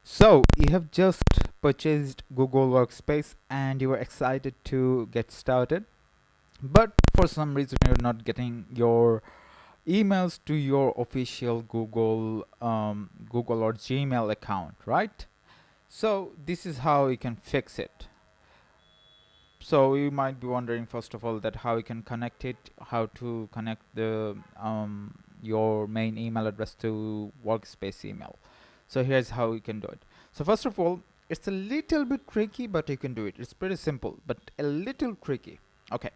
So, you have just purchased Google Workspace and you are excited to get started, but for some reason you're not getting your emails to your official Google or Gmail account, right? So, this is how you can fix it. So, you might be wondering first of all that how you can connect it, how to connect the your main email address to Workspace email. So here's how you can do it. So first of all, it's a little bit tricky, but you can do it. It's pretty simple, but a little tricky. Okay.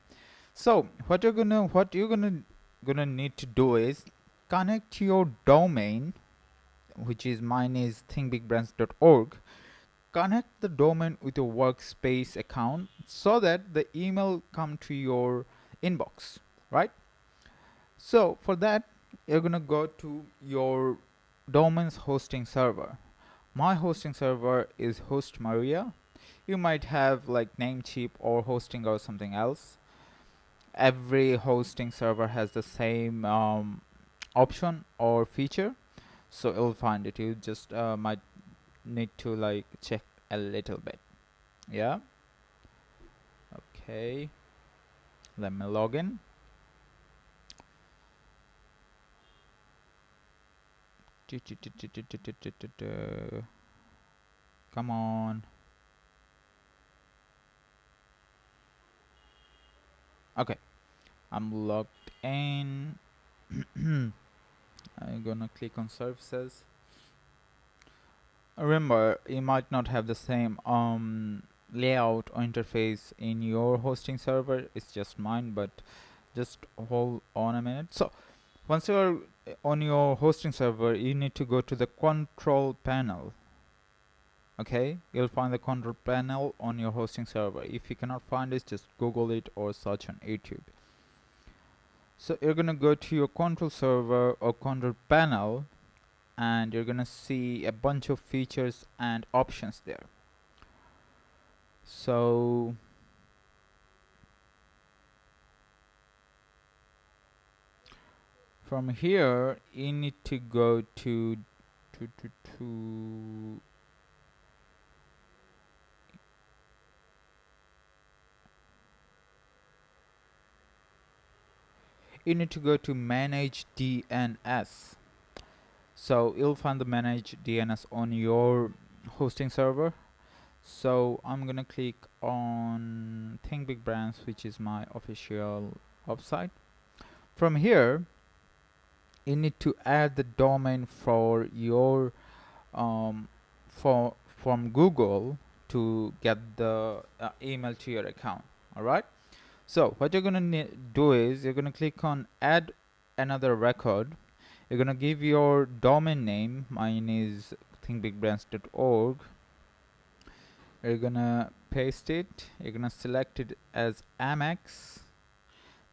So what you're gonna need to do is connect your domain, which is mine is thinkbigbrands.org. Connect the domain with your Workspace account so that the email come to your inbox, right? So for that, you're gonna go to your domain's hosting server. My hosting server is Host Maria. You might have like Namecheap or hosting or something else. Every hosting server has the same option or feature, so you'll find it. You just might need to like check a little bit. Yeah. Okay. Let me log in. Come on. Okay. I'm logged in. I'm gonna click on services. Remember, you might not have the same layout or interface in your hosting server. It's just mine, but just hold on a minute. So once you're on your hosting server, you need to go to the control panel. Okay, you'll find the control panel on your hosting server. If you cannot find it, just Google it or search on YouTube. So you're gonna go to your control server or control panel, and you're gonna see a bunch of features and options there. So from here you need to go to you need to go to manage DNS. So you'll find the manage DNS on your hosting server. So I'm gonna click on Think Big Brands, which is my official website. From here you need to add the domain for your from Google to get the email to your account. All right. So what you're gonna do is you're gonna click on add another record. You're gonna give your domain name. Mine is thinkbigbrands.org. You're gonna paste it. You're gonna select it as Amex.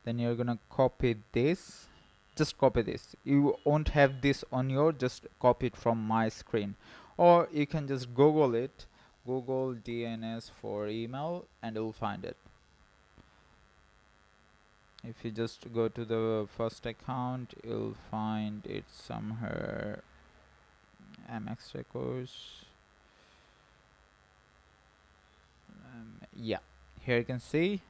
Then you're gonna copy this. Just copy this. You won't have this on your, just copy it from my screen, or you can just Google it, Google DNS for email, and you'll find it. If you just go to the first account, you'll find it somewhere. Amex records. Yeah, here you can see.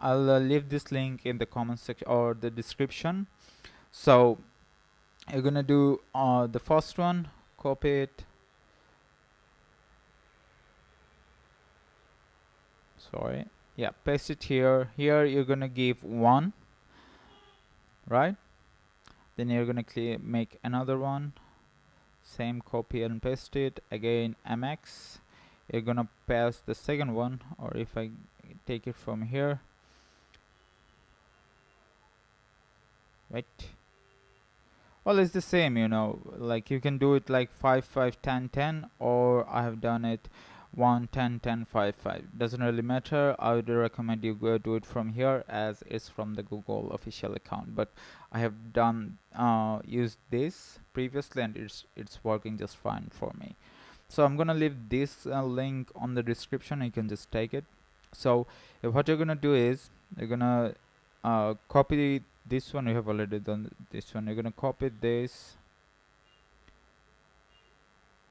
I'll leave this link in the comment section or the description. So you're gonna do the first one, copy it. Sorry. Yeah, paste it here. Here you're gonna give 1, right? Then you're gonna make another one. Same, copy and paste it. Again, MX. You're gonna paste the second one, or if I take it from here, right? Well, it's the same, like you can do it like 5 5 10 10, or I have done it 1 10 10 5 5. Doesn't really matter. I would recommend you go do it from here, as it's from the Google official account, but I have done used this previously and it's working just fine for me. So I'm gonna leave this link on the description. You can just take it. So what you're gonna do is you're gonna copy this one. You have already done this one. You're gonna copy this,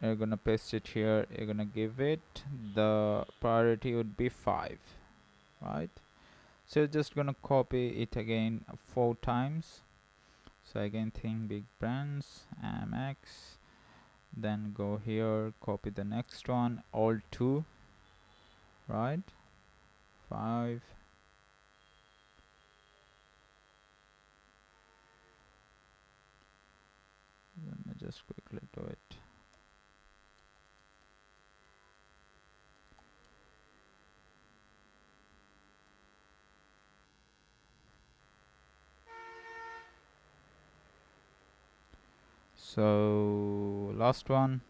you're gonna paste it here, you're gonna give it the priority would be 5, right? So you're just gonna copy it again 4 times. So again, think big brands, Amex, then go here, copy the next one, all 2, right? 5. Let me just quickly do it. So last one,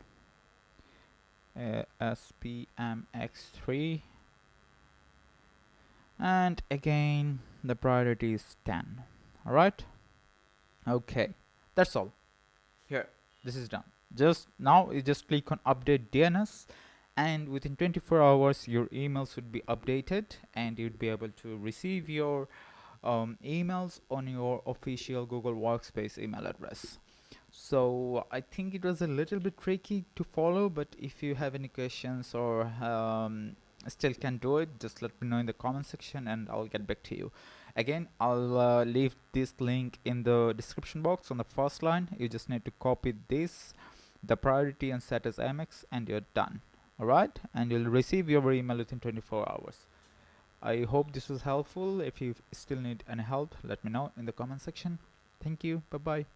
SPMX3, and again the priority is 10. All right. Okay, that's all. Here, this is done. Just now you just click on update DNS, and within 24 hours your emails would be updated and you'd be able to receive your emails on your official Google Workspace email address. So I think it was a little bit tricky to follow, but if you have any questions or still can do it, just let me know in the comment section and I'll get back to you. Again, I'll leave this link in the description box on the first line. You just need to copy this, the priority, and set as Amex, and you're done. Alright, and you'll receive your email within 24 hours. I hope this was helpful. If you still need any help, let me know in the comment section. Thank you. Bye bye.